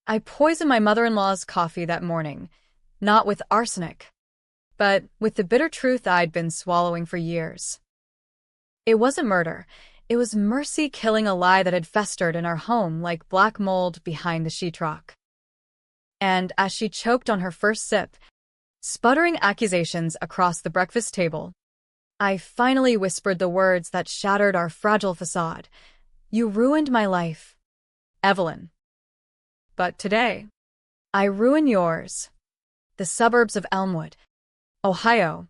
I poisoned my mother-in-law's coffee that morning, not with arsenic, but with the bitter truth I'd been swallowing for years. It wasn't murder. It was mercy killing a lie that had festered in our home like black mold behind the sheetrock. And as she choked on her first sip, sputtering accusations across the breakfast table, I finally whispered the words that shattered our fragile facade. "You ruined my life, Evelyn. But today, I ruin yours." The suburbs of Elmwood, Ohio,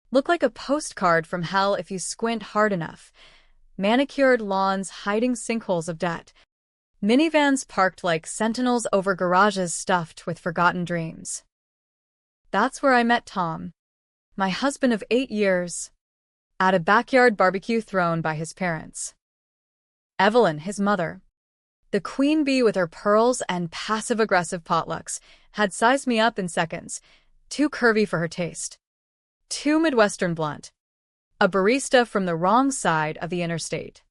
look like a postcard from hell if you squint hard enough. Manicured lawns hiding sinkholes of debt. Minivans parked like sentinels over garages stuffed with forgotten dreams. That's where I met Tom, my husband of 8 years, at a backyard barbecue thrown by his parents. Evelyn, his mother, the queen bee with her pearls and passive-aggressive potlucks, had sized me up in seconds, too curvy for her taste, too Midwestern blunt, a barista from the wrong side of the interstate.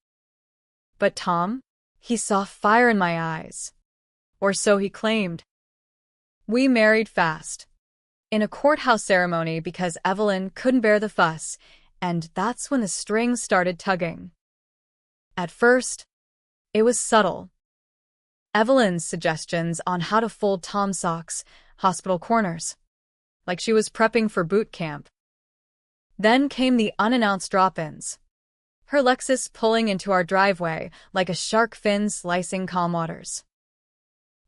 But Tom, he saw fire in my eyes. Or so he claimed. We married fast, in a courthouse ceremony because Evelyn couldn't bear the fuss, and that's when the strings started tugging. At first, it was subtle. Evelyn's suggestions on how to fold Tom's socks, hospital corners, like she was prepping for boot camp. Then came the unannounced drop-ins. Her Lexus pulling into our driveway like a shark fin slicing calm waters.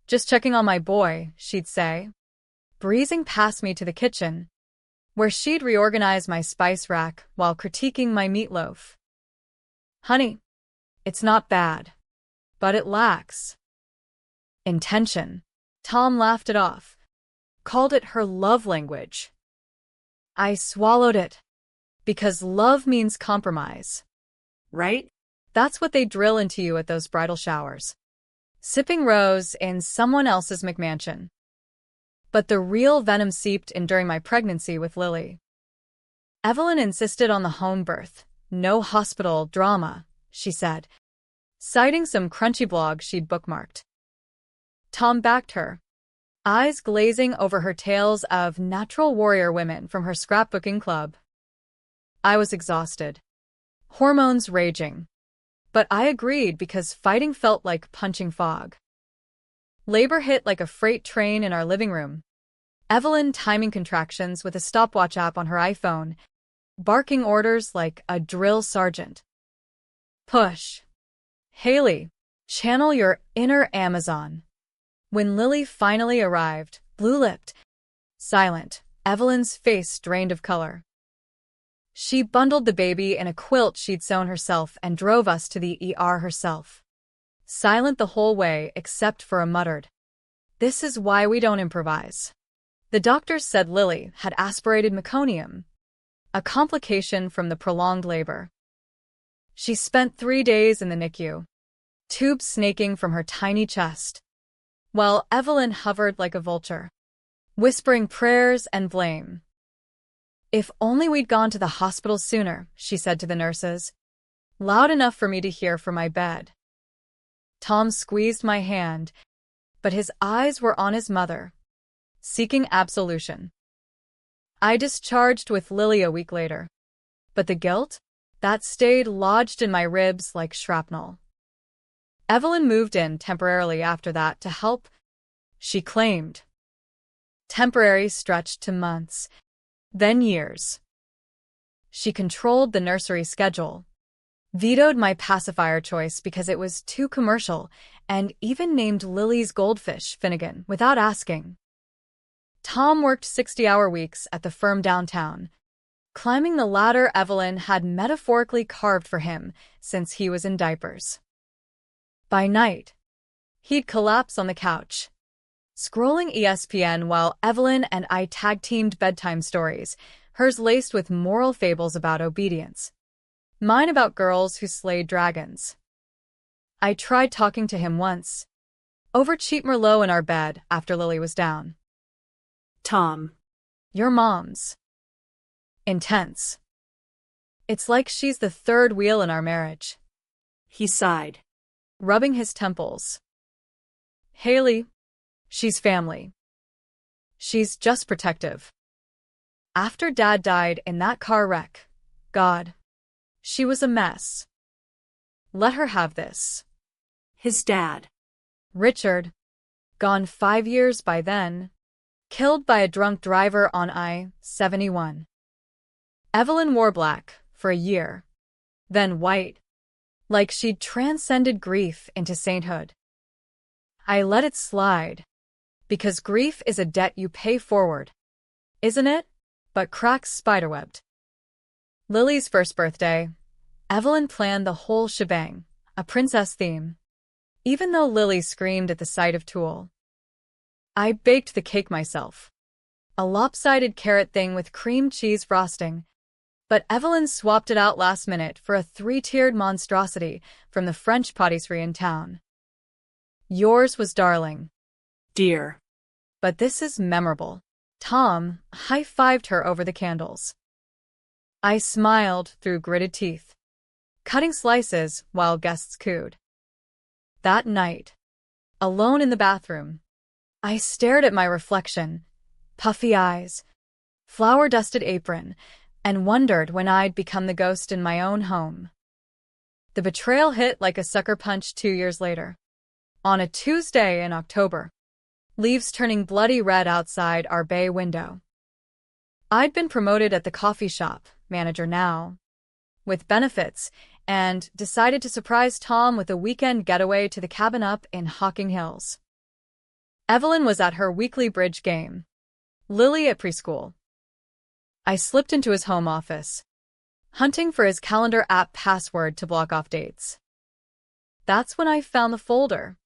"Just checking on my boy," she'd say, breezing past me to the kitchen, where she'd reorganize my spice rack while critiquing my meatloaf. "Honey, it's not bad, but it lacks intention." Tom laughed it off, called it her love language. I swallowed it, because love means compromise. Right? That's what they drill into you at those bridal showers. Sipping rose in someone else's McMansion. But the real venom seeped in during my pregnancy with Lily. Evelyn insisted on the home birth. No hospital drama, she said, citing some crunchy blog she'd bookmarked. Tom backed her, eyes glazing over her tales of natural warrior women from her scrapbooking club. I was exhausted, hormones raging, but I agreed because fighting felt like punching fog. Labor hit like a freight train in our living room, Evelyn timing contractions with a stopwatch app on her iPhone, barking orders like a drill sergeant. "Push. Haley, channel your inner Amazon." When Lily finally arrived, blue-lipped, silent, Evelyn's face drained of color. She bundled the baby in a quilt she'd sewn herself and drove us to the ER herself. Silent the whole way except for a muttered, "This is why we don't improvise." The doctors said Lily had aspirated meconium, a complication from the prolonged labor. She spent 3 days in the NICU, tubes snaking from her tiny chest, while Evelyn hovered like a vulture, whispering prayers and blame. "If only we'd gone to the hospital sooner," she said to the nurses, loud enough for me to hear from my bed. Tom squeezed my hand, but his eyes were on his mother, seeking absolution. I discharged with Lily a week later, but the guilt, that stayed lodged in my ribs like shrapnel. Evelyn moved in temporarily after that to help, she claimed. Temporary stretched to months, then years. She controlled the nursery schedule, vetoed my pacifier choice because it was too commercial, and even named Lily's goldfish Finnegan without asking. Tom worked 60-hour weeks at the firm downtown, climbing the ladder Evelyn had metaphorically carved for him since he was in diapers. By night, he'd collapse on the couch, scrolling ESPN while Evelyn and I tag-teamed bedtime stories, hers laced with moral fables about obedience, mine about girls who slayed dragons. I tried talking to him once, over cheap Merlot in our bed after Lily was down. "Tom, your mom's intense. It's like she's the third wheel in our marriage." He sighed, rubbing his temples. "Haley, She's family. She's just protective. After Dad died in that car wreck, God, she was a mess. Let her have this. His dad. Richard, gone 5 years by then, killed by a drunk driver on I-71. Evelyn wore black for a year, then white, like she'd transcended grief into sainthood. I let it slide, because grief is a debt you pay forward, isn't it? But cracks spiderwebbed. Lily's first birthday, Evelyn planned the whole shebang, a princess theme, even though Lily screamed at the sight of tulle. I baked the cake myself, a lopsided carrot thing with cream cheese frosting, but Evelyn swapped it out last minute for a 3-tiered monstrosity from the French patisserie in town. Yours was darling. Dear. But this is memorable. Tom high-fived her over the candles. I smiled through gritted teeth, cutting slices while guests cooed. That night, alone in the bathroom, I stared at my reflection, puffy eyes, flour-dusted apron, and wondered when I'd become the ghost in my own home. The betrayal hit like a sucker punch 2 years later. On a Tuesday in October, leaves turning bloody red outside our bay window. I'd been promoted at the coffee shop, manager now, with benefits, and decided to surprise Tom with a weekend getaway to the cabin up in Hocking Hills. Evelyn was at her weekly bridge game, Lily at preschool. I slipped into his home office, hunting for his calendar app password to block off dates. That's when I found the folder.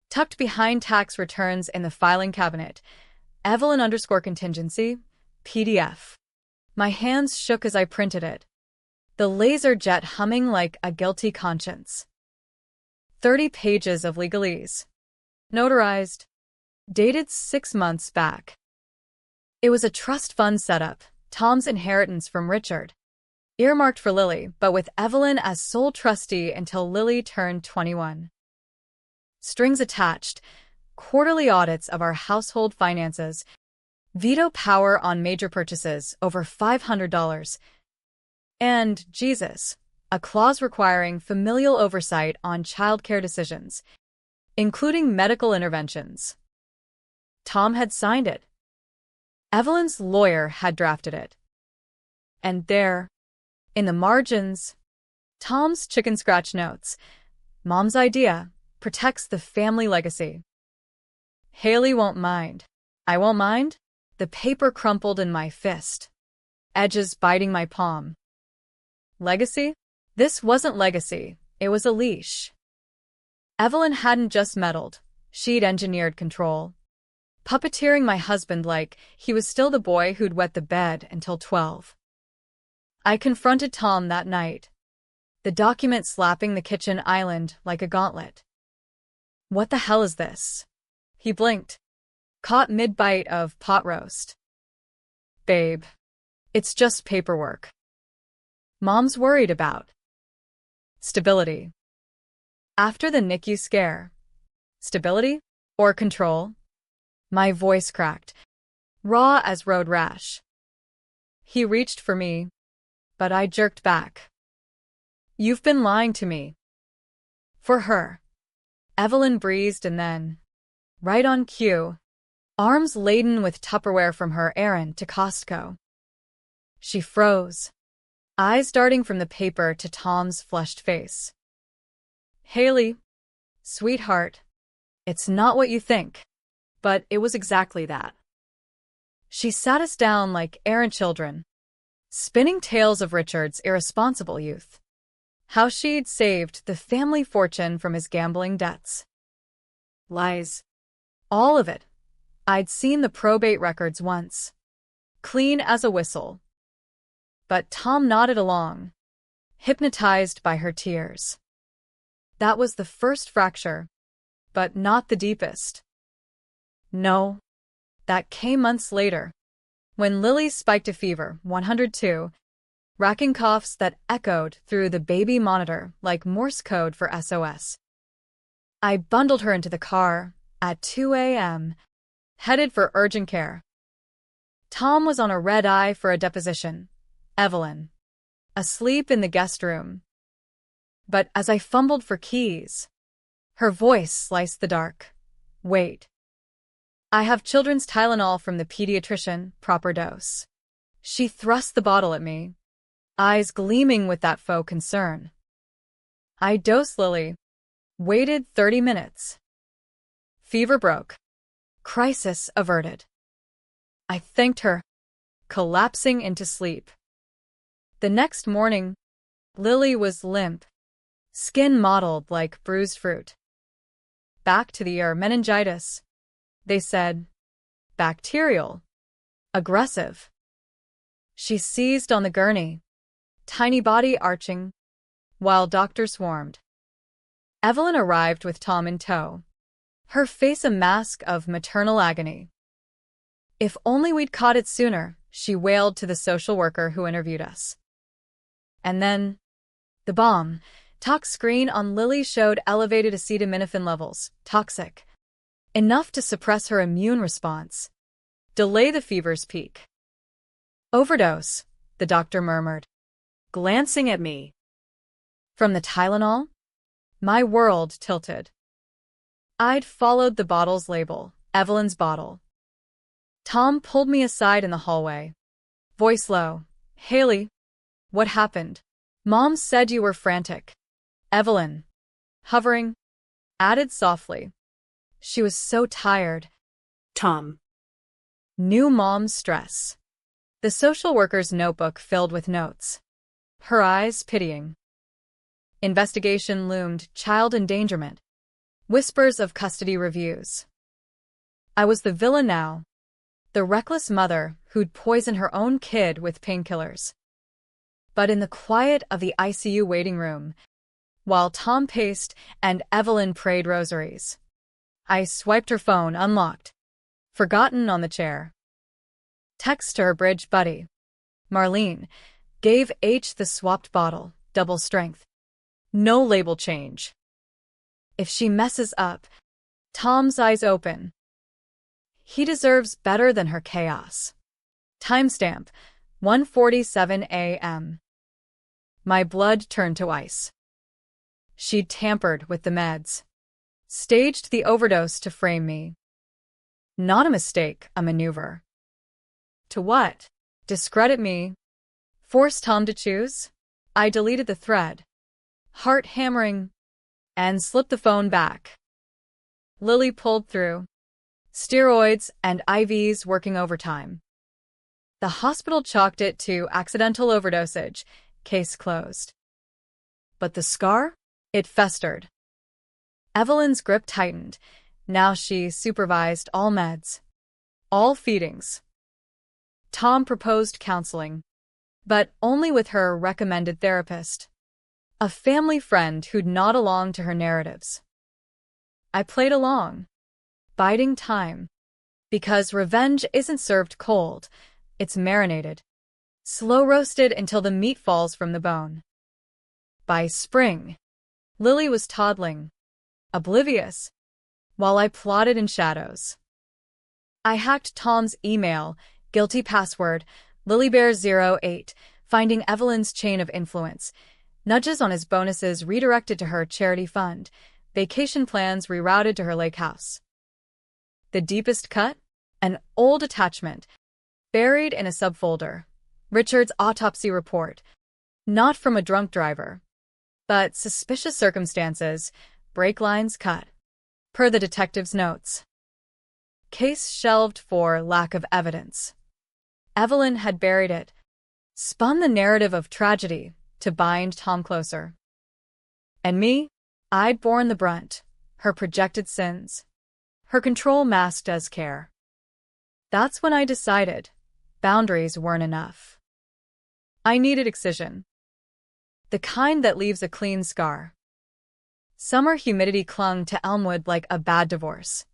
Tucked behind tax returns in the filing cabinet, Evelyn_contingency, PDF. My hands shook as I printed it, the laser jet humming like a guilty conscience. 30 pages of legalese. Notarized. Dated 6 months back. It was a trust fund setup, Tom's inheritance from Richard. Earmarked for Lily, but with Evelyn as sole trustee until Lily turned 21. Strings attached, quarterly audits of our household finances, veto power on major purchases over $500, and, Jesus, a clause requiring familial oversight on childcare decisions, including medical interventions. Tom had signed it. Evelyn's lawyer had drafted it. And there, in the margins, Tom's chicken scratch notes, Mom's idea, protects the family legacy. Haley won't mind. I won't mind? The paper crumpled in my fist, edges biting my palm. Legacy? This wasn't legacy, it was a leash. Evelyn hadn't just meddled, she'd engineered control. Puppeteering my husband like he was still the boy who'd wet the bed until 12. I confronted Tom that night, the document slapping the kitchen island like a gauntlet. What the hell is this? He blinked, caught mid-bite of pot roast. Babe, it's just paperwork. Mom's worried about stability. After the NICU scare. Stability? Or control? My voice cracked, raw as road rash. He reached for me, but I jerked back. You've been lying to me. For her. Evelyn breezed and then, right on cue, arms laden with Tupperware from her errand to Costco. She froze, eyes darting from the paper to Tom's flushed face. Haley, sweetheart, it's not what you think. But it was exactly that. She sat us down like errant children, spinning tales of Richard's irresponsible youth. How she'd saved the family fortune from his gambling debts. Lies. All of it. I'd seen the probate records once. Clean as a whistle. But Tom nodded along, hypnotized by her tears. That was the first fracture, but not the deepest. No, that came months later, when Lily spiked a fever, 102, racking coughs that echoed through the baby monitor like Morse code for SOS. I bundled her into the car, at 2 a.m., headed for urgent care. Tom was on a red-eye for a deposition. Evelyn, asleep in the guest room. But as I fumbled for keys, her voice sliced the dark. Wait. I have children's Tylenol from the pediatrician, proper dose. She thrust the bottle at me, eyes gleaming with that faux concern. I dosed Lily, waited 30 minutes. Fever broke. Crisis averted. I thanked her, collapsing into sleep. The next morning, Lily was limp, skin mottled like bruised fruit. Back to the ER, meningitis. They said, bacterial, aggressive. She seized on the gurney, tiny body arching, while doctors swarmed. Evelyn arrived with Tom in tow, her face a mask of maternal agony. If only we'd caught it sooner, she wailed to the social worker who interviewed us. And then, the bomb. Tox screen on Lily showed elevated acetaminophen levels, toxic, enough to suppress her immune response, delay the fever's peak. Overdose, the doctor murmured, glancing at me. From the Tylenol? My world tilted. I'd followed the bottle's label, Evelyn's bottle. Tom pulled me aside in the hallway. Voice low. Haley, what happened? Mom said you were frantic. Evelyn, hovering, added softly. She was so tired. Tom. Knew Mom's stress. The social worker's notebook filled with notes. Her eyes pitying. Investigation loomed, child endangerment. Whispers of custody reviews. I was the villain now. The reckless mother who'd poison her own kid with painkillers. But in the quiet of the ICU waiting room, while Tom paced and Evelyn prayed rosaries, I swiped her phone unlocked, forgotten on the chair. Text to her bridge buddy. Marlene, gave H the swapped bottle, double strength. No label change. If she messes up, Tom's eyes open. He deserves better than her chaos. Timestamp, 1:47 a.m. My blood turned to ice. She'd tampered with the meds. Staged the overdose to frame me. Not a mistake, a maneuver. To what? Discredit me? Force Tom to choose? I deleted the thread, heart hammering, and slipped the phone back. Lily pulled through. Steroids and IVs working overtime. The hospital chalked it to accidental overdosage, case closed. But the scar? It festered. Evelyn's grip tightened. Now she supervised all meds, all feedings. Tom proposed counseling, but only with her recommended therapist, a family friend who'd nod along to her narratives. I played along, biding time, because revenge isn't served cold, it's marinated, slow-roasted until the meat falls from the bone. By spring, Lily was toddling, oblivious, while I plotted in shadows. I hacked Tom's email, guilty password, LilyBear08, finding Evelyn's chain of influence, nudges on his bonuses redirected to her charity fund, vacation plans rerouted to her lake house. The deepest cut? An old attachment, buried in a subfolder. Richard's autopsy report. Not from a drunk driver, but suspicious circumstances, brake lines cut. Per the detective's notes. Case shelved for lack of evidence. Evelyn had buried it, spun the narrative of tragedy to bind Tom closer. And me? I'd borne the brunt, her projected sins, her control masked as care. That's when I decided boundaries weren't enough. I needed excision. The kind that leaves a clean scar. Summer humidity clung to Elmwood like a bad divorce,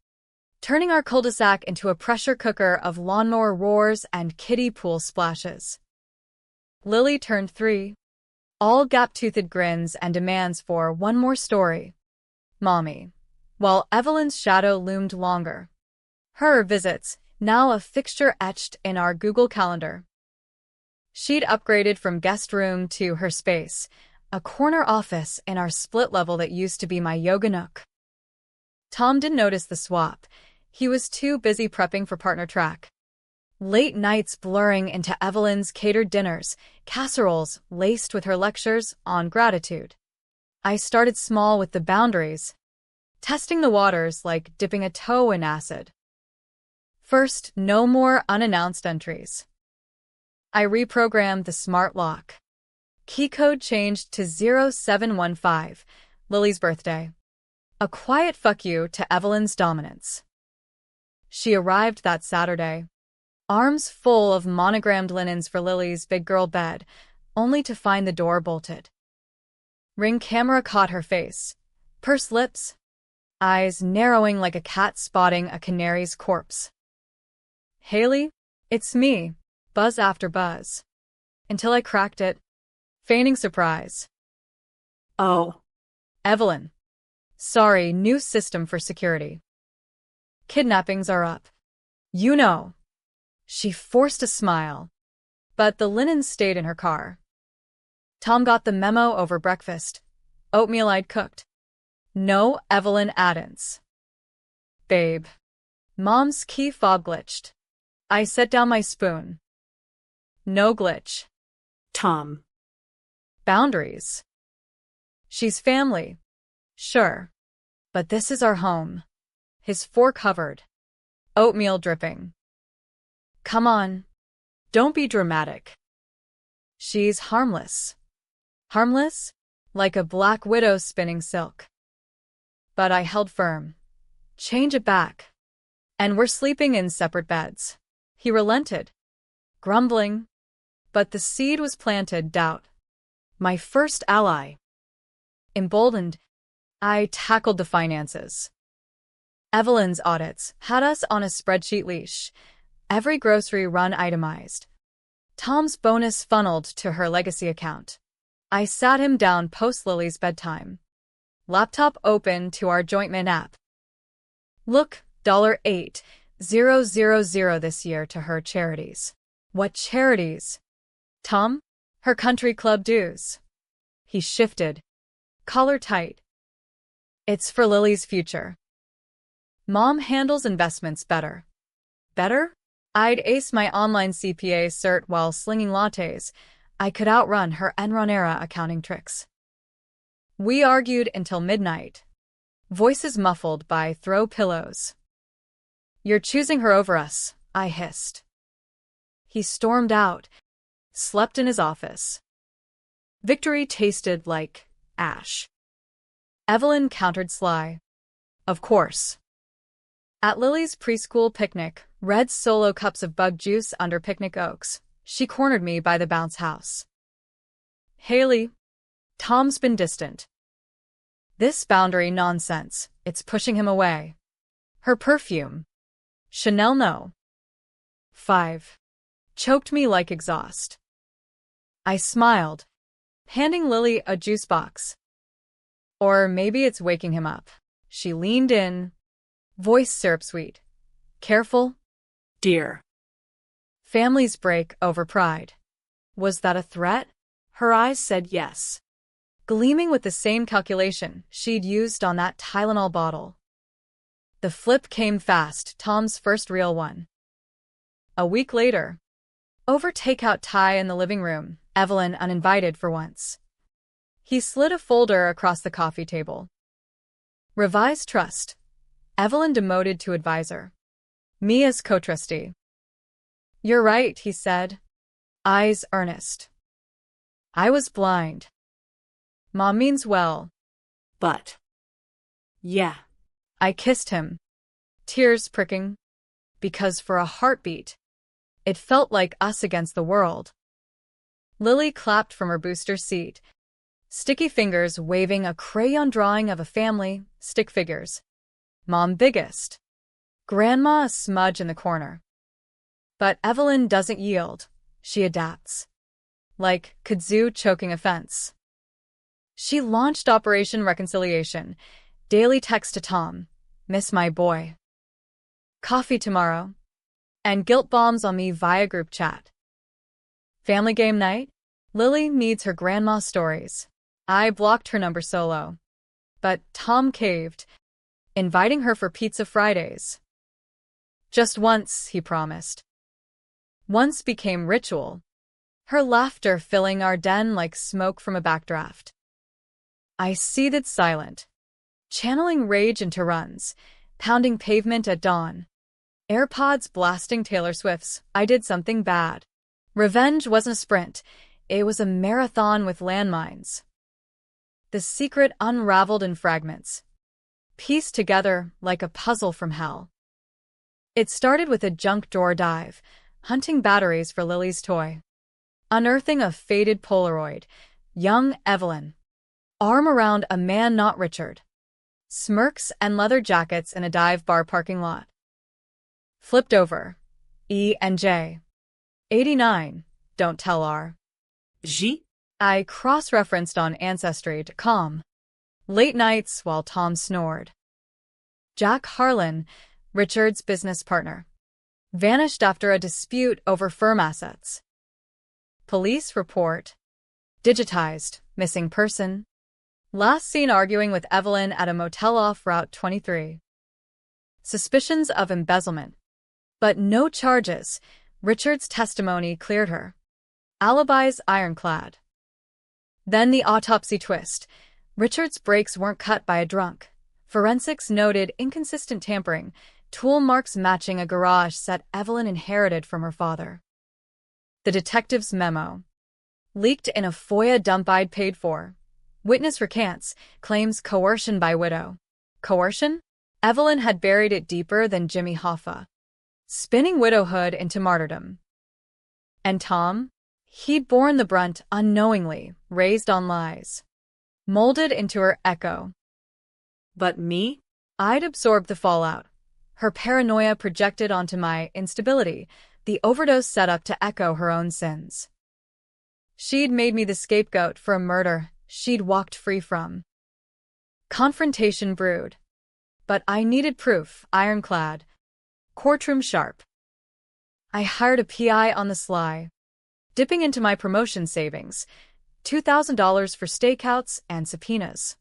turning our cul-de-sac into a pressure cooker of lawnmower roars and kiddie pool splashes. Lily turned 3, all gap-toothed grins and demands for one more story. Mommy, while Evelyn's shadow loomed longer. Her visits, now a fixture etched in our Google Calendar. She'd upgraded from guest room to her space, a corner office in our split level that used to be my yoga nook. Tom didn't notice the swap. He was too busy prepping for partner track. Late nights blurring into Evelyn's catered dinners, casseroles laced with her lectures on gratitude. I started small with the boundaries, testing the waters like dipping a toe in acid. First, no more unannounced entries. I reprogrammed the smart lock. Key code changed to 0715, Lily's birthday. A quiet fuck you to Evelyn's dominance. She arrived that Saturday, arms full of monogrammed linens for Lily's big girl bed, only to find the door bolted. Ring camera caught her face, pursed lips, eyes narrowing like a cat spotting a canary's corpse. "Haley, it's me," buzz after buzz. Until I cracked it, feigning surprise. Oh. "Evelyn. Sorry, new system for security. Kidnappings are up. You know." She forced a smile, but the linen stayed in her car. Tom got the memo over breakfast. Oatmeal I'd cooked. No Evelyn Addams. "Babe." Mom's key fob glitched. I set down my spoon. No glitch. Tom. Boundaries. She's family. Sure. But this is our home. His fork hovered. Oatmeal dripping. "Come on. Don't be dramatic." "She's harmless." Harmless? Like a black widow spinning silk. But I held firm. "Change it back. And we're sleeping in separate beds." He relented, grumbling. But the seed was planted, doubt. My first ally. Emboldened, I tackled the finances. Evelyn's audits had us on a spreadsheet leash, every grocery run itemized. Tom's bonus funneled to her legacy account. I sat him down post Lily's bedtime. Laptop open to our joint min app. Look, $8,000 this year to her charities. What charities? Tom? Her country club dues. He shifted, collar tight. It's for Lily's future. Mom handles investments better. Better? I'd ace my online CPA cert while slinging lattes. I could outrun her Enron-era accounting tricks. We argued until midnight, voices muffled by throw pillows. "You're choosing her over us," I hissed. He stormed out, slept in his office. Victory tasted like ash. Evelyn countered sly. "Of course." At Lily's preschool picnic, red Solo cups of bug juice under picnic oaks, she cornered me by the bounce house. "Haley." Tom's been distant. This boundary nonsense, it's pushing him away. Her perfume. Chanel no. 5. Choked me like exhaust. I smiled, handing Lily a juice box. Or maybe it's waking him up. She leaned in, voice syrup sweet. "Careful." Dear. Families break over pride. Was that a threat? Her eyes said yes, gleaming with the same calculation she'd used on that Tylenol bottle. The flip came fast, Tom's first real one. A week later, over takeout Thai in the living room, Evelyn uninvited for once. He slid a folder across the coffee table. Revised trust. Evelyn demoted to advisor. Me as co-trustee. "You're right," he said, eyes earnest. I was blind. Mom means well. But. Yeah. I kissed him, tears pricking, because for a heartbeat, it felt like us against the world. Lily clapped from her booster seat, sticky fingers waving a crayon drawing of a family, stick figures. Mom biggest. Grandma a smudge in the corner. But Evelyn doesn't yield, she adapts. Like kudzu choking a fence. She launched Operation Reconciliation, Daily text to Tom. Miss my boy. Coffee tomorrow. And guilt bombs on me via group chat. Family game night? Lily needs her grandma stories. I blocked her number solo. But Tom caved, inviting her for pizza Fridays. Just once, he promised. Once became ritual, her laughter filling our den like smoke from a backdraft. I seethed silent, channeling rage into runs, pounding pavement at dawn. AirPods blasting Taylor Swift's I Did Something Bad. Revenge wasn't a sprint, it was a marathon with landmines. The secret unraveled in fragments, pieced together like a puzzle from hell. It started with a junk drawer dive, hunting batteries for Lily's toy. Unearthing a faded Polaroid, young Evelyn. Arm around a man not Richard. Smirks and leather jackets in a dive bar parking lot. Flipped over. E&J. 89. Don't tell R. G? I cross-referenced on Ancestry.com. Late nights while Tom snored. Jack Harlan, Richard's business partner, vanished after a dispute over firm assets. Police report. Digitized, missing person. Last seen arguing with Evelyn at a motel off Route 23. Suspicions of embezzlement. But no charges. Richard's testimony cleared her. Alibis ironclad. Then the autopsy twist. Richard's brakes weren't cut by a drunk. Forensics noted inconsistent tampering, tool marks matching a garage set Evelyn inherited from her father. The detective's memo. Leaked in a FOIA dump I'd paid for. Witness recants, claims coercion by widow. Coercion? Evelyn had buried it deeper than Jimmy Hoffa, spinning widowhood into martyrdom. And Tom? He'd borne the brunt unknowingly, raised on lies. Molded into her echo. But me? I'd absorbed the fallout. Her paranoia projected onto my instability, the overdose set up to echo her own sins. She'd made me the scapegoat for a murder she'd walked free from. Confrontation brewed. But I needed proof, ironclad. Courtroom sharp. I hired a PI on the sly, dipping into my promotion savings, $2,000 for stakeouts and subpoenas.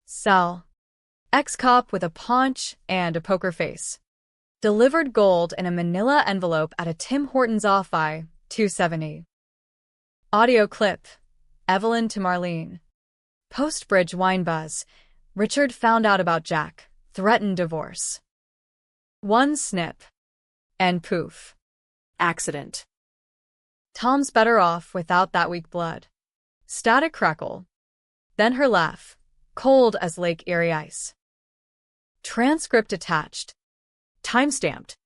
Sell. Ex-cop with a paunch and a poker face. Delivered gold in a manila envelope at a Tim Hortons off-I, 270. Audio clip. Evelyn to Marlene. Post-bridge wine buzz. Richard found out about Jack. Threatened divorce. One snip. And poof. Accident. Tom's better off without that weak blood. Static crackle. Then her laugh. Cold as Lake Erie ice. Transcript attached. Timestamped.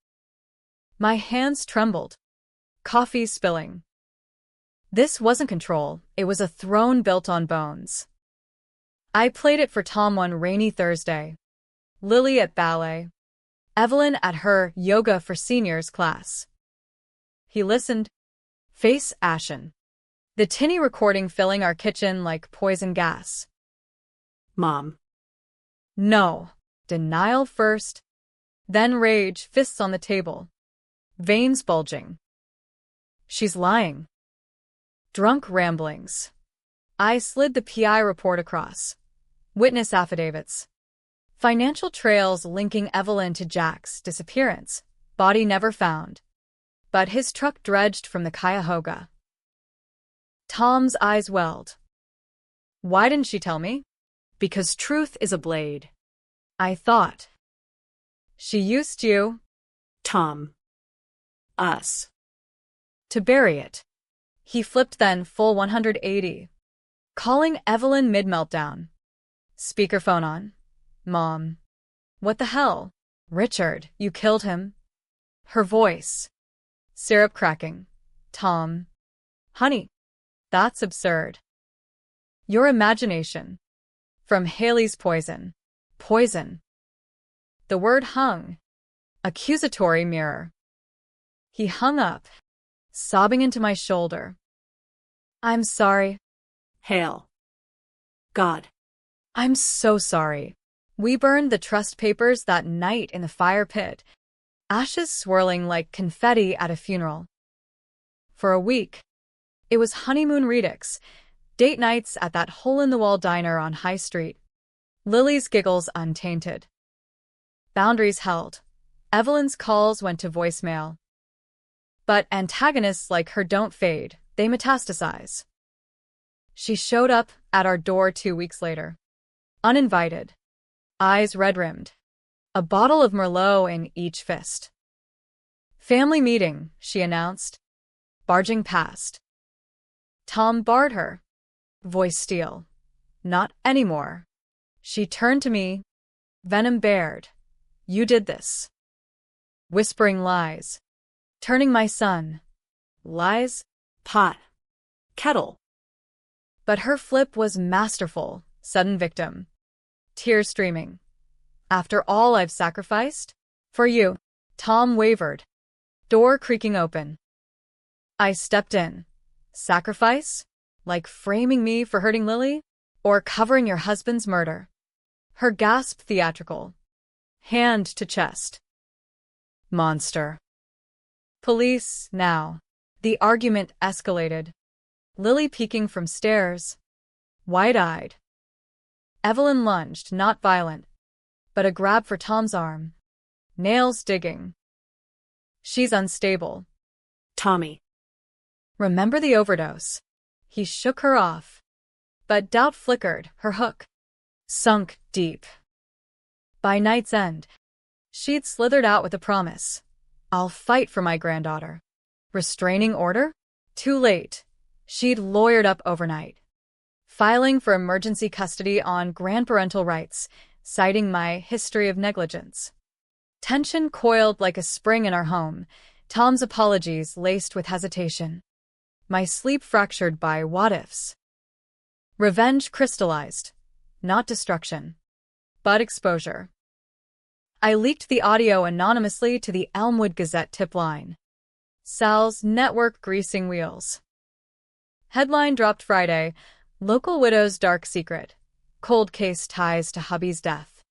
My hands trembled. Coffee spilling. This wasn't control, it was a throne built on bones. I played it for Tom one rainy Thursday. Lily at ballet. Evelyn at her yoga for seniors class. He listened. Face ashen. The tinny recording filling our kitchen like poison gas. Mom. No. Denial first. Then rage, fists on the table. Veins bulging. She's lying. Drunk ramblings. I slid the PI report across. Witness affidavits. Financial trails linking Evelyn to Jack's disappearance. Body never found. But his truck dredged from the Cuyahoga. Tom's eyes welled. Why didn't she tell me? Because truth is a blade. I thought. She used you. Tom. Us. To bury it. He flipped then full 180. Calling Evelyn mid-meltdown. Speakerphone on. Mom. What the hell? Richard, you killed him? Her voice. Syrup cracking. Tom. Honey. That's absurd. Your imagination. From Haley's poison. Poison. The word hung. Accusatory mirror. He hung up, sobbing into my shoulder. I'm sorry. Hail. God. I'm so sorry. We burned the trust papers that night in the fire pit, ashes swirling like confetti at a funeral. For a week, it was honeymoon redux, date nights at that hole-in-the-wall diner on High Street. Lily's giggles untainted. Boundaries held. Evelyn's calls went to voicemail. But antagonists like her don't fade, they metastasize. She showed up at our door 2 weeks later. Uninvited. Eyes red-rimmed. A bottle of Merlot in each fist. Family meeting, she announced, barging past. Tom barred her. Voice steel. Not anymore. She turned to me. Venom bared. You did this. Whispering lies. Turning my son. Lies? Pot. Kettle. But her flip was masterful. Sudden victim. Tears streaming. After all I've sacrificed? For you. Tom wavered. Door creaking open. I stepped in. Sacrifice? Like framing me for hurting Lily? Or covering your husband's murder? Her gasp theatrical. Hand to chest. Monster. Police, now. The argument escalated. Lily peeking from stairs. Wide-eyed. Evelyn lunged, not violent, but a grab for Tom's arm. Nails digging. She's unstable. Tommy. Remember the overdose? He shook her off. But doubt flickered, her hook sunk deep. By night's end, she'd slithered out with a promise. I'll fight for my granddaughter. Restraining order? Too late. She'd lawyered up overnight, filing for emergency custody on grandparental rights, citing my history of negligence. Tension coiled like a spring in our home, Tom's apologies laced with hesitation. My sleep fractured by what-ifs. Revenge crystallized. Not destruction, but exposure. I leaked the audio anonymously to the Elmwood Gazette tip line. Sal's network greasing wheels. Headline dropped Friday. Local widow's dark secret. Cold case ties to hubby's death.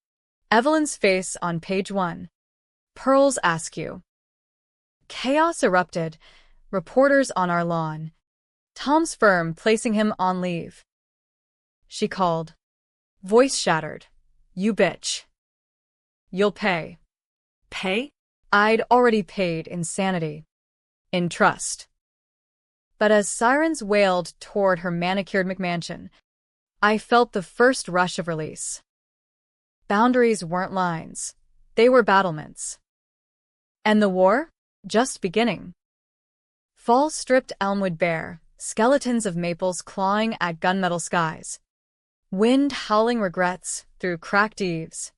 Evelyn's face on page 1. Pearls askew. Chaos erupted. Reporters on our lawn. Tom's firm placing him on leave. She called. Voice shattered. You bitch. You'll pay. Pay? I'd already paid insanity. In trust. But as sirens wailed toward her manicured McMansion, I felt the first rush of release. Boundaries weren't lines. They were battlements. And the war? Just beginning. Fall stripped Elmwood bare, skeletons of maples clawing at gunmetal skies. Wind howling regrets through cracked eaves.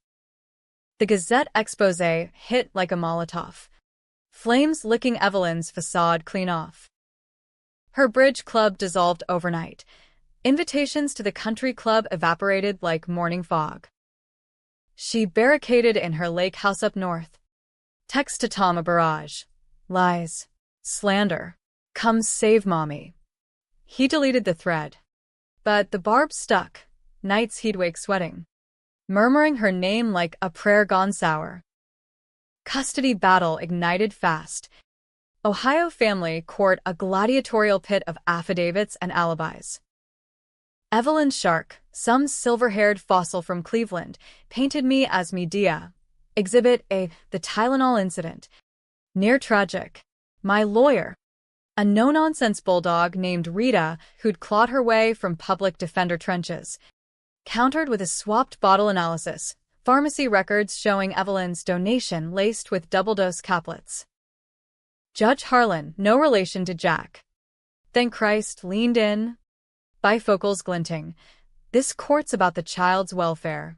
The Gazette expose hit like a Molotov. Flames licking Evelyn's facade clean off. Her bridge club dissolved overnight. Invitations to the country club evaporated like morning fog. She barricaded in her lake house up north. Text to Tom a barrage. Lies. Slander. Come save mommy. He deleted the thread. But the barb stuck. Nights he'd wake sweating. Murmuring her name like a prayer gone sour. Custody battle ignited fast. Ohio family court a gladiatorial pit of affidavits and alibis. Evelyn Shark, some silver-haired fossil from Cleveland, painted me as Medea. Exhibit A, the Tylenol incident. Near tragic. My lawyer. A no-nonsense bulldog named Rita who'd clawed her way from public defender trenches. Countered with a swapped bottle analysis. Pharmacy records showing Evelyn's donation laced with double-dose caplets. Judge Harlan, no relation to Jack. Then Christ leaned in. Bifocals glinting. This court's about the child's welfare.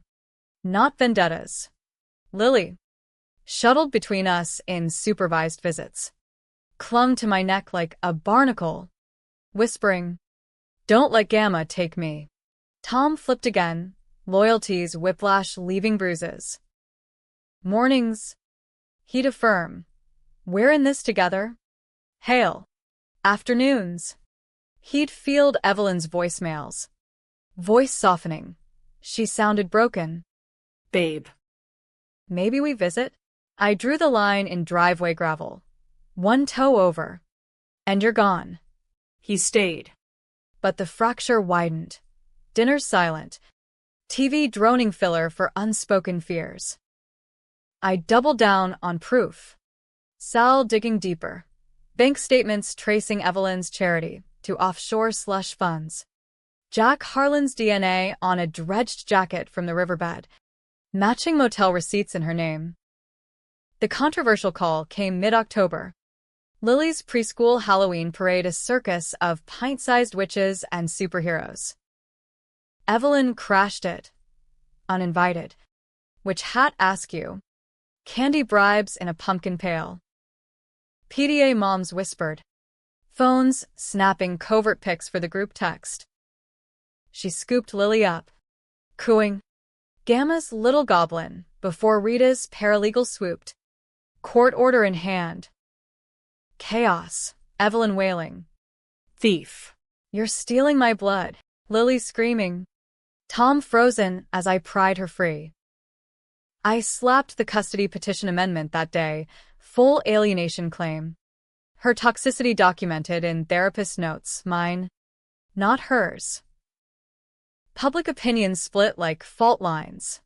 Not vendettas. Lily. Shuttled between us in supervised visits. Clung to my neck like a barnacle. Whispering, don't let Gamma take me. Tom flipped again. Loyalty's whiplash leaving bruises. Mornings. He'd affirm. We're in this together. Hail. Afternoons. He'd field Evelyn's voicemails. Voice softening. She sounded broken. Babe. Maybe we visit? I drew the line in driveway gravel. One toe over. And you're gone. He stayed. But the fracture widened. Dinner's silent. TV droning filler for unspoken fears. I doubled down on proof. Sal digging deeper. Bank statements tracing Evelyn's charity to offshore slush funds. Jack Harlan's DNA on a dredged jacket from the riverbed, matching motel receipts in her name. The controversial call came mid-October. Lily's preschool Halloween parade a circus of pint-sized witches and superheroes. Evelyn crashed it. Uninvited. Which hat askew? Candy bribes in a pumpkin pail. PDA moms whispered. Phones snapping covert pics for the group text. She scooped Lily up, cooing. Gamma's little goblin, before Rita's paralegal swooped. Court order in hand. Chaos. Evelyn wailing. Thief. You're stealing my blood. Lily screaming. Tom frozen as I pried her free. I slapped the custody petition amendment that day, full alienation claim. Her toxicity documented in therapist notes, mine, not hers. Public opinion split like fault lines.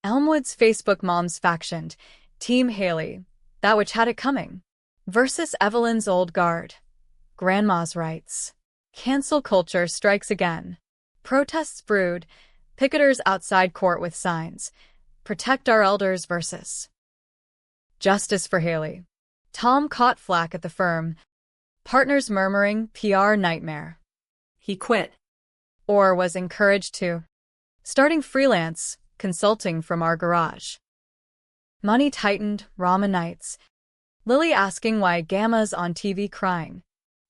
Elmwood's Facebook moms factioned, Team Haley, that which had it coming, versus Evelyn's old guard. Grandma's rights. Cancel culture strikes again. Protests brewed, picketers outside court with signs. Protect our elders versus justice for Haley. Tom caught flack at the firm. Partners murmuring PR nightmare. He quit. Or was encouraged to. Starting freelance, consulting from our garage. Money tightened, ramen nights. Lily asking why Gamma's on TV crying.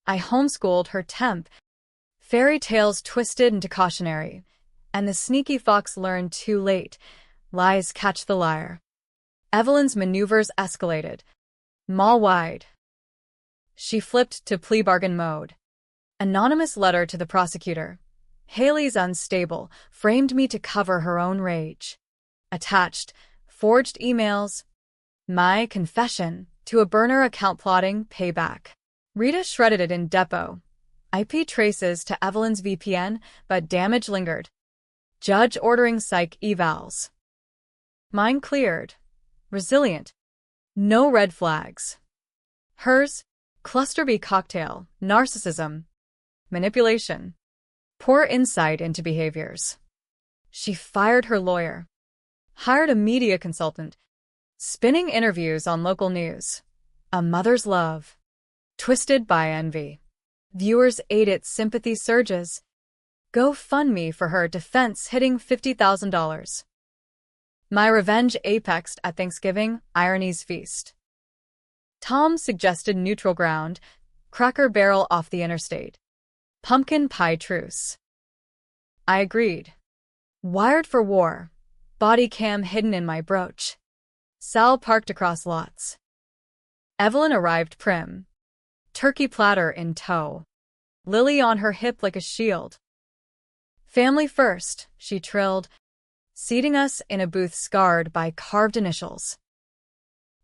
I homeschooled her temp. Fairy tales twisted into cautionary. And the sneaky fox learned too late. Lies catch the liar. Evelyn's maneuvers escalated. Mall-wide. She flipped to plea bargain mode. Anonymous letter to the prosecutor. Haley's unstable, framed me to cover her own rage. Attached, forged emails. My confession to a burner account plotting payback. Rita shredded it in depot. IP traces to Evelyn's VPN, but damage lingered. Judge ordering psych evals. Mine cleared. Resilient. No red flags. Hers, cluster B cocktail, narcissism. Manipulation. Poor insight into behaviors. She fired her lawyer. Hired a media consultant. Spinning interviews on local news. A mother's love. Twisted by envy. Viewers ate its sympathy surges. GoFundMe for her defense hitting $50,000. My revenge apexed at Thanksgiving, irony's feast. Tom suggested neutral ground, Cracker Barrel off the interstate. Pumpkin pie truce. I agreed. Wired for war. Body cam hidden in my brooch. Sal parked across lots. Evelyn arrived prim. Turkey platter in tow. Lily on her hip like a shield. Family first, she trilled, seating us in a booth scarred by carved initials.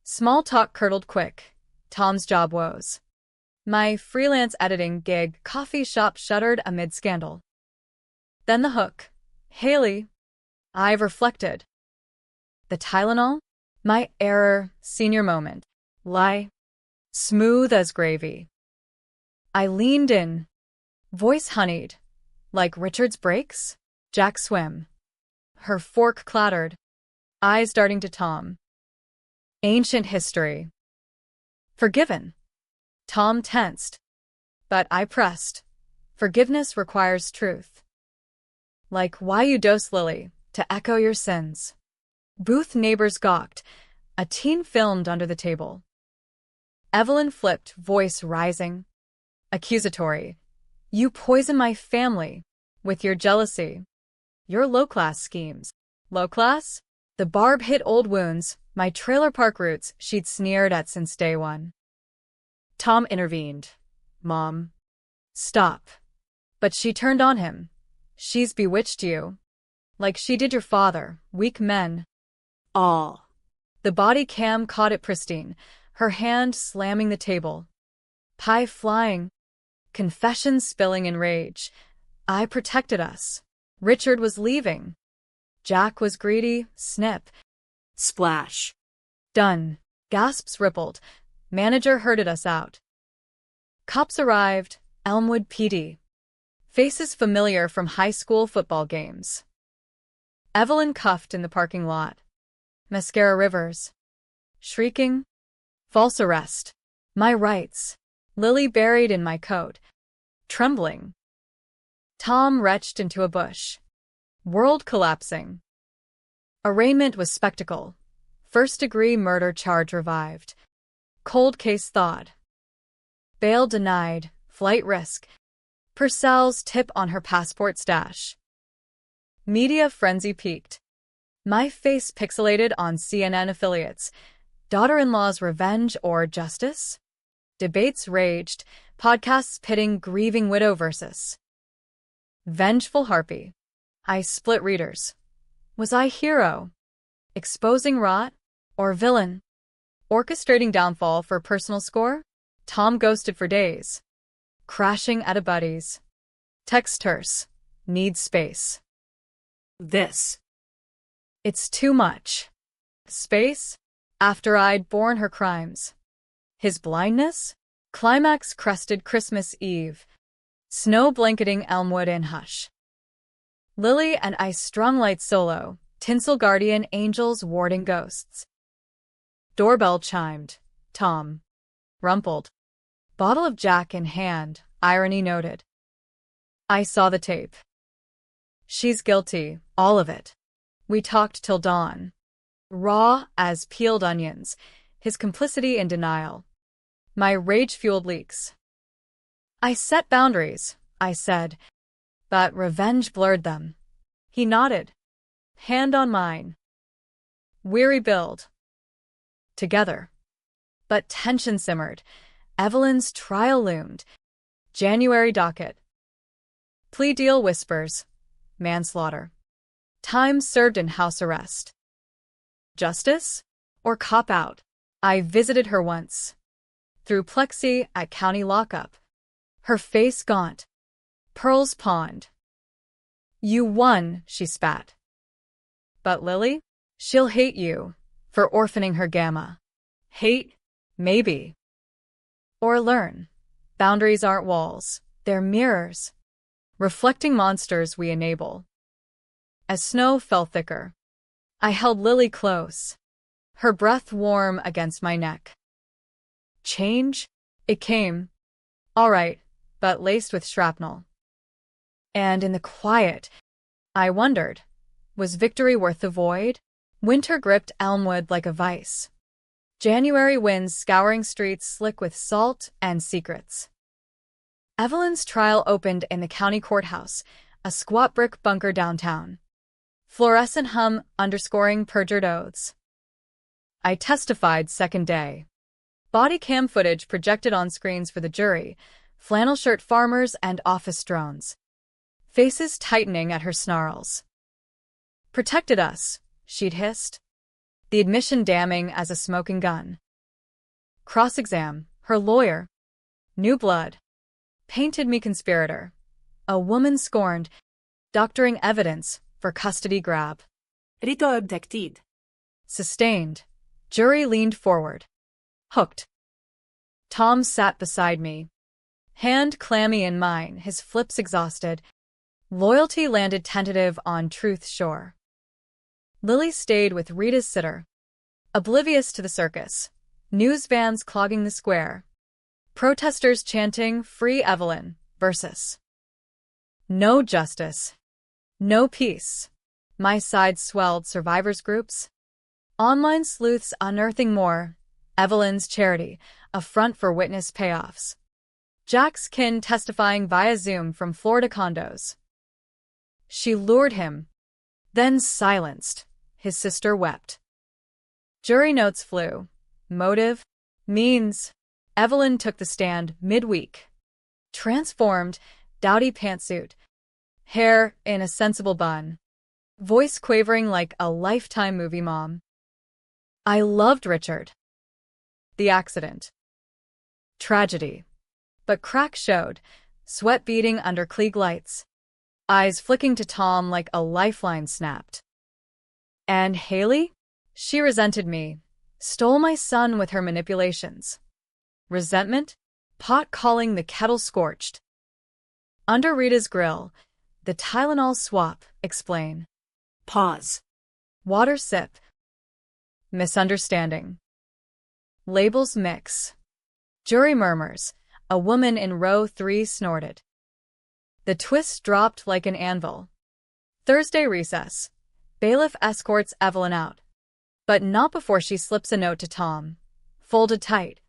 Small talk curdled quick. Tom's job woes. My freelance editing gig coffee shop shuttered amid scandal. Then the hook. Haley. I've reflected. The Tylenol? My error, senior moment. Lie. Smooth as gravy. I leaned in. Voice honeyed. Like Richard's breaks? Jack swim. Her fork clattered. Eyes darting to Tom. Ancient history. Forgiven. Tom tensed. But I pressed. Forgiveness requires truth. Like why you dose Lily, to echo your sins. Booth neighbors gawked. A teen filmed under the table. Evelyn flipped, voice rising. Accusatory. You poison my family. With your jealousy. Your low-class schemes. Low-class? The barb hit old wounds, my trailer park roots she'd sneered at since day one. Tom intervened. Mom. Stop. But she turned on him. She's bewitched you. Like she did your father, weak men. All. The body cam caught it pristine, her hand slamming the table. Pie flying. Confessions spilling in rage. I protected us. Richard was leaving. Jack was greedy. Snip. Splash. Done. Gasps rippled. Manager herded us out. Cops arrived. Elmwood PD. Faces familiar from high school football games. Evelyn cuffed in the parking lot. Mascara Rivers. Shrieking. False arrest. My rights. Lily buried in my coat. Trembling. Tom retched into a bush. World collapsing. Arraignment was spectacle. First-degree murder charge revived. Cold case thawed. Bail denied. Flight risk. Purcell's tip on her passport stash. Media frenzy peaked. My face pixelated on CNN affiliates. Daughter-in-law's revenge or justice? Debates raged, podcasts pitting grieving widow versus vengeful harpy. I split readers. Was I hero? Exposing rot? Or villain? Orchestrating downfall for personal score? Tom ghosted for days. Crashing at a buddy's. Text terse. Needs space. This. It's too much. Space? After I'd borne her crimes. His blindness? Climax crested Christmas Eve. Snow blanketing Elmwood in hush. Lily and I strung light solo. Tinsel guardian angels warding ghosts. Doorbell chimed. Tom. Rumpled. Bottle of Jack in hand, irony noted. I saw the tape. She's guilty, all of it. We talked till dawn. Raw as peeled onions, his complicity in denial. My rage-fueled leaks. I set boundaries, I said, but revenge blurred them. He nodded. Hand on mine. Weary build. Together. But tension simmered. Evelyn's trial loomed. January docket. Plea deal whispers. Manslaughter. Time served in house arrest. Justice? Or cop-out? I visited her once. Through plexi at county lockup. Her face gaunt. Pearls pawned. You won, she spat. But Lily? She'll hate you. For orphaning her gamma. Hate? Maybe. Or learn. Boundaries aren't walls. They're mirrors. Reflecting monsters we enable. As snow fell thicker, I held Lily close, her breath warm against my neck. Change? It came. All right, but laced with shrapnel. And in the quiet, I wondered, was victory worth the void? Winter gripped Elmwood like a vice. January winds scouring streets slick with salt and secrets. Evelyn's trial opened in the county courthouse, a squat brick bunker downtown. Fluorescent hum underscoring perjured oaths. I testified second day. Body cam footage projected on screens for the jury, flannel shirt farmers and office drones. Faces tightening at her snarls. Protected us, she'd hissed. The admission damning as a smoking gun. Cross-exam, her lawyer. New blood. Painted me conspirator. A woman scorned, doctoring evidence for custody grab. Rito abducted. Sustained. Jury leaned forward. Hooked. Tom sat beside me. Hand clammy in mine, his flips exhausted. Loyalty landed tentative on truth's shore. Lily stayed with Rita's sitter. Oblivious to the circus. News vans clogging the square. Protesters chanting, Free Evelyn, versus. No justice. No peace. My side swelled survivors groups. Online sleuths unearthing more. Evelyn's charity, a front for witness payoffs. Jack's kin testifying via Zoom from Florida condos. She lured him, then silenced. His sister wept. Jury notes flew. Motive? Means. Evelyn took the stand midweek. Transformed, dowdy pantsuit. Hair in a sensible bun. voice quavering like a Lifetime movie mom. I loved Richard. The accident. Tragedy. But cracks showed, sweat beading under Klieg lights, eyes flicking to Tom like a lifeline snapped. And Haley? She resented me, stole my son with her manipulations. Resentment? Pot calling the kettle scorched. Under Rita's grill, the Tylenol swap, explain. Pause. Water sip. Misunderstanding. Labels mix. Jury murmurs. A woman in row 3 snorted. The twist dropped like an anvil. Thursday recess. Bailiff escorts Evelyn out. But not before she slips a note to Tom, folded tight.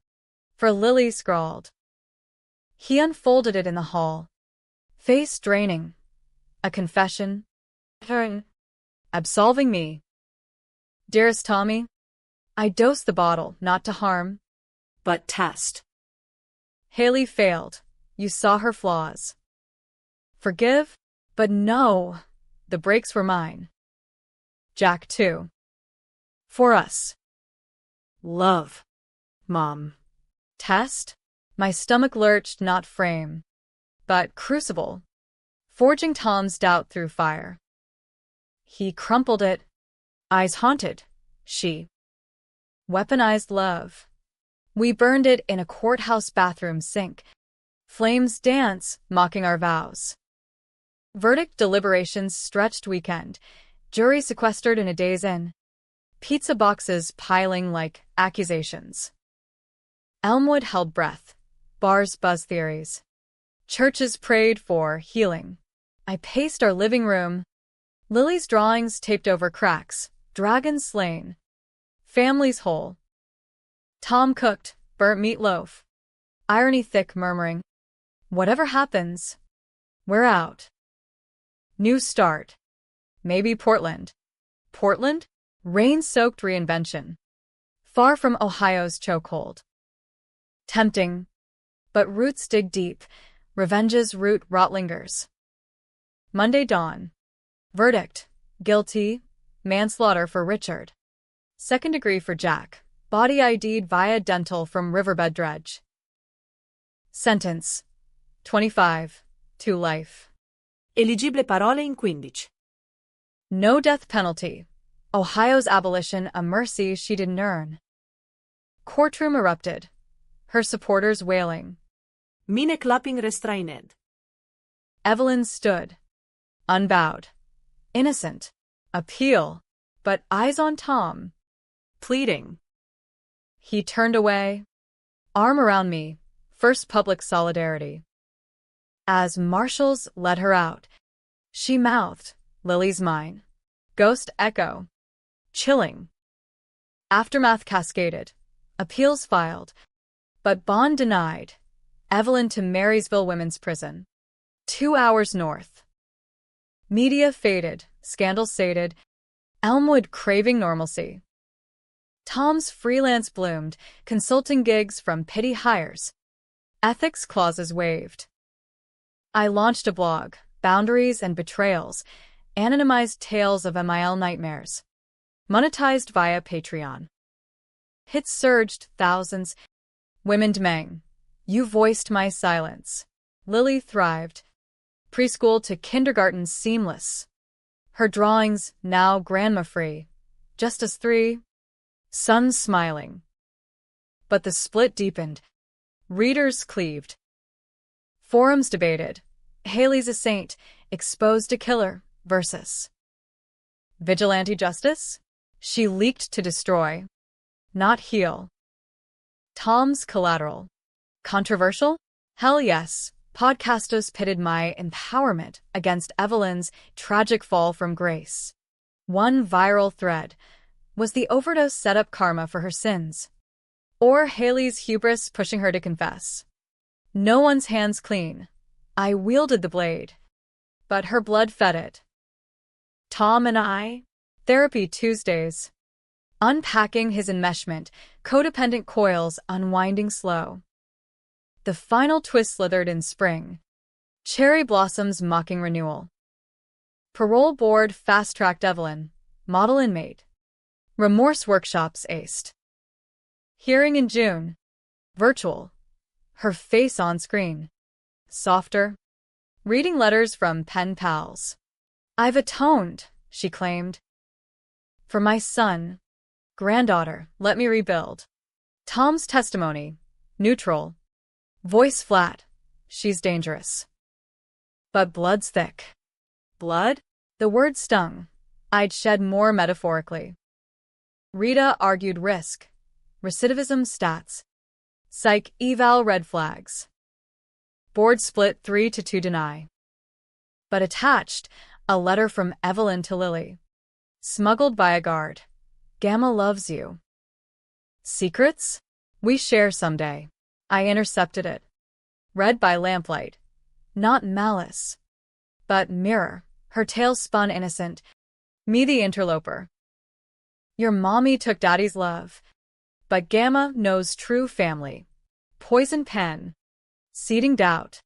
For Lily scrawled. He unfolded it in the hall. Face draining. A confession. Absolving me. Dearest Tommy, I dosed the bottle, not to harm. But test. Haley failed. You saw her flaws. Forgive? But no. The breaks were mine. Jack, too. For us. Love. Mom. Test? My stomach lurched, not frame. But crucible. Forging Tom's doubt through fire. He crumpled it. Eyes haunted. She. Weaponized love. We burned it in a courthouse bathroom sink. Flames dance, mocking our vows. Verdict deliberations stretched weekend. Jury sequestered in a day's inn. Pizza boxes piling like accusations. Elmwood held breath. Bars buzz theories. Churches prayed for healing. I paced our living room. Lily's drawings taped over cracks. Dragons slain. Families whole. Tom cooked, burnt meatloaf. Irony thick, murmuring. Whatever happens, we're out. New start. Maybe Portland. Portland? Rain-soaked reinvention. Far from Ohio's chokehold. Tempting. But roots dig deep. Revenge's root rot lingers. Monday dawn. Verdict. Guilty. Manslaughter for Richard. Second degree for Jack. Body ID'd via dental from riverbed dredge. Sentence. 25. To life. Eligible parole in 15. No death penalty. Ohio's abolition a mercy she didn't earn. Courtroom erupted. Her supporters wailing. Mine clapping restrained. Evelyn stood. Unbowed. Innocent. Appeal. But eyes on Tom. Pleading. He turned away. Arm around me. First public solidarity. As marshals led her out, she mouthed, Lily's mine. Ghost echo. Chilling. Aftermath cascaded. Appeals filed. But bond denied. Evelyn to Marysville Women's Prison. 2 hours north. Media faded. Scandal sated. Elmwood craving normalcy. Tom's freelance bloomed, consulting gigs from pity hires. Ethics clauses waived. I launched a blog, Boundaries and Betrayals, anonymized tales of MIL nightmares. Monetized via Patreon. Hits surged, thousands. Women demanding. You voiced my silence. Lily thrived. Preschool to kindergarten seamless. Her drawings, now grandma-free. Just as 3. Sons smiling. But the split deepened. Readers cleaved. Forums debated. Haley's a saint, exposed a killer, versus vigilante justice? She leaked to destroy, not heal. Tom's collateral. Controversial? Hell yes. Podcasters pitted my empowerment against Evelyn's tragic fall from grace. One viral thread. Was the overdose set up karma for her sins? Or Haley's hubris pushing her to confess? No one's hands clean. I wielded the blade. But her blood fed it. Tom and I? Therapy Tuesdays. Unpacking his enmeshment, codependent coils unwinding slow. The final twist slithered in spring. Cherry blossoms mocking renewal. Parole board fast-tracked Evelyn, model inmate. Remorse workshops aced. Hearing in June. Virtual. Her face on screen. Softer. Reading letters from pen pals. I've atoned, she claimed. For my son. Granddaughter, let me rebuild. Tom's testimony. Neutral. Voice flat. She's dangerous. But blood's thick. Blood? The word stung. I'd shed more metaphorically. Rita argued risk. Recidivism stats. Psych eval red flags. Board split 3-2 deny. But attached, a letter from Evelyn to Lily. Smuggled by a guard. Gamma loves you. Secrets? We share someday. I intercepted it. Read by lamplight. Not malice. But mirror. Her tale spun innocent. Me the interloper. Your mommy took daddy's love. But Gamma knows true family. Poison pen. Seeding doubt.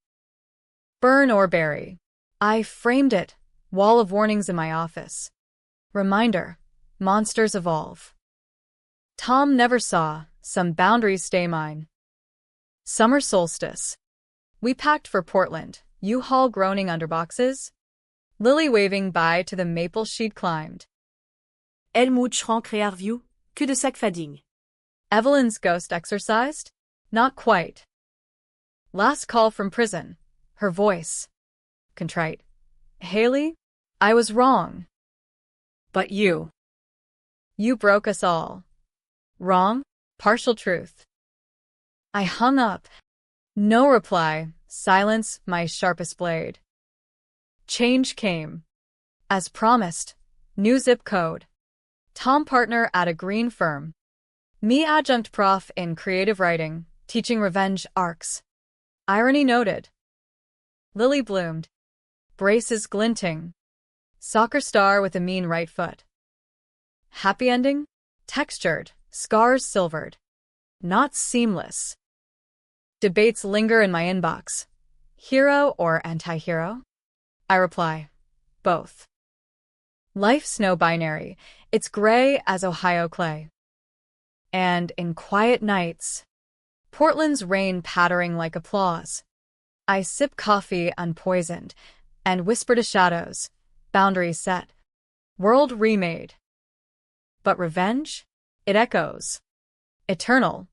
Burn or bury. I framed it. Wall of warnings in my office. Reminder. Monsters evolve. Tom never saw. Some boundaries stay mine. Summer solstice. We packed for Portland. U-Haul groaning under boxes. Lily waving bye to the maple she'd climbed. Helmut Schrank Rearview, que de sac fading. Evelyn's ghost exorcised? Not quite. Last call from prison. Her voice. Contrite. Haley? I was wrong. But you. You broke us all. Wrong? Partial truth. I hung up. No reply. Silence, my sharpest blade. Change came. As promised. New zip code. Tom partner at a green firm. Me adjunct prof in creative writing, teaching revenge arcs. Irony noted. Lily bloomed. Braces glinting. Soccer star with a mean right foot. Happy ending? Textured, scars silvered. Not seamless. Debates linger in my inbox. Hero or anti-hero? I reply, both. Life's no binary. It's gray as Ohio clay. And in quiet nights, Portland's rain pattering like applause. I sip coffee unpoisoned and whisper to shadows, boundaries set, world remade. But revenge? It echoes. Eternal.